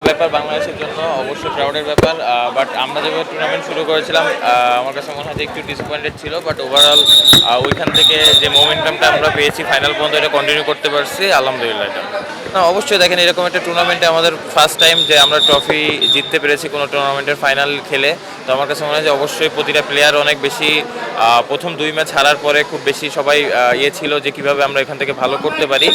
ব্যাপার বাংলাদেশের জন্য, অবশ্যই প্রাউডের ব্যাপার। বাট আমরা যেভাবে টুর্নামেন্ট শুরু করেছিলাম, আমার কাছে মনে হয় যে একটু ডিসঅ্যাপয়েন্টেড ছিল। বাট ওভারঅল ওইখান থেকে যে মোমেন্টামটা আমরা পেয়েছি ফাইনাল পর্যন্ত, এটা কন্টিনিউ করতে পারছি, আলহামদুলিল্লাহ। এটা না, অবশ্যই দেখেন, এরকম একটা টুর্নামেন্টে আমাদের ফার্স্ট টাইম যে আমরা ট্রফি জিততে পেরেছি কোনো টুর্নামেন্টের ফাইনাল খেলে। তো আমার কাছে মনে হয় যে অবশ্যই প্রতিটা প্লেয়ার অনেক বেশি প্রথম 2 ম্যাচ হারার পরে খুব বেশি সবাই ছিল যে কীভাবে আমরা এখান থেকে ভালো করতে পারি।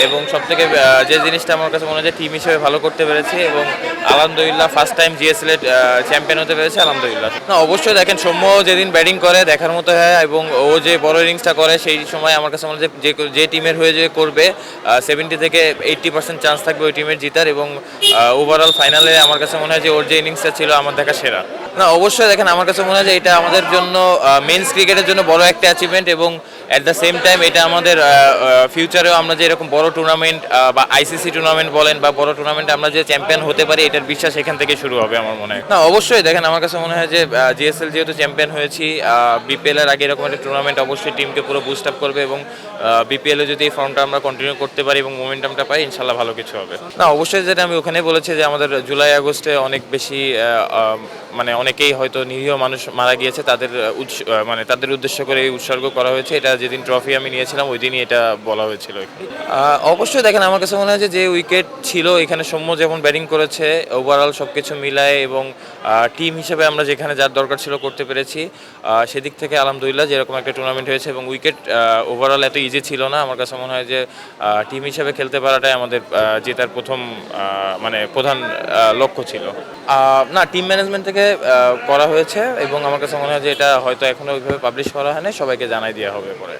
এবং সবথেকে যে জিনিসটা আমার কাছে মনে হয় যে টিম হিসেবে ভালো করতে পেরেছি, এবং আলহামদুলিল্লাহ ফার্স্ট টাইম জিএসএল এর চ্যাম্পিয়ন হতে পেরেছে, আলহামদুলিল্লাহ। না, অবশ্যই দেখেন, সৌম্য যেদিন ব্যাটিং করে দেখার মতো হয়, এবং ও যে বড় ইনিংসটা করে সেই সময় আমার কাছে মনে হয় যে যে টিমের হয়ে যে করবে 70 থেকে 80% চান্স থাকবে ওই টিমের জিতার। এবং ওভারঅল ফাইনালে আমার কাছে মনে হয় যে ওর যে ইনিংসটা ছিল আমার দেখা সেরা। না, অবশ্যই দেখেন, আমার কাছে মনে হয় যে এটা আমাদের জন্য মেন্স ক্রিকেটের জন্য বড় একটা অ্যাচিভমেন্ট, এবং অ্যাট দ্য সেম টাইম এটা আমাদের ফিউচারেও আমরা যে এরকম বড় টুর্নামেন্ট বা আইসিসি টুর্নামেন্ট বলেন বা বড় টুর্নামেন্টে আমরা যে চ্যাম্পিয়ন হতে পারি, এটার বিশ্বাস এখান থেকে শুরু হবে আমার মনে হয়। না, অবশ্যই দেখেন, আমার কাছে মনে হয় যে জিএসএল যেহেতু চ্যাম্পিয়ন হয়েছি, বিপিএল এর আগে এরকম একটা টুর্নামেন্ট অবশ্যই টিমকে পুরো বুস্ট আপ করবে, এবং বিপিএলে যদি এই ফর্মটা আমরা কন্টিনিউ করতে পারি এবং মোমেন্টামটা পাই, ইনশাল্লাহ ভালো কিছু হবে। না, অবশ্যই যেটা আমি ওখানে বলেছি যে আমাদের জুলাই আগস্টে অনেক বেশি মানে অনেকেই হয়তো নিরীহ মানুষ মারা গিয়েছে, তাদের মানে তাদের উদ্দেশ্য করে এই উৎসর্গ করা হয়েছে। এটা যেদিন ট্রফি আমি নিয়েছিলাম ওই দিনই এটা বলা হয়েছিল। অবশ্যই দেখেন, আমার কাছে মনে হয় যে উইকেট ছিল এখানে, সৌম্য যেমন ব্যাটিং করেছে, ওভারঅল সব কিছু মিলায় এবং টিম হিসেবে আমরা যেখানে যার দরকার ছিল করতে পেরেছি, সেদিক থেকে আলহামদুলিল্লাহ যেরকম একটা টুর্নামেন্ট হয়েছে। এবং উইকেট ওভারঅল এত ইজি ছিল না। আমার কাছে মনে হয় যে টিম হিসেবে খেলতে পারাটাই আমাদের জেতার প্রথম মানে প্রধান লক্ষ্য ছিল। না, টিম ম্যানেজমেন্ট থেকে করা হয়েছে, এবং আমার কাছে মনে হয় যে এটা হয়তো এখনো ওইভাবে পাবলিশ করা হয় না, সবাইকে জানাই দেওয়া হবে পরে।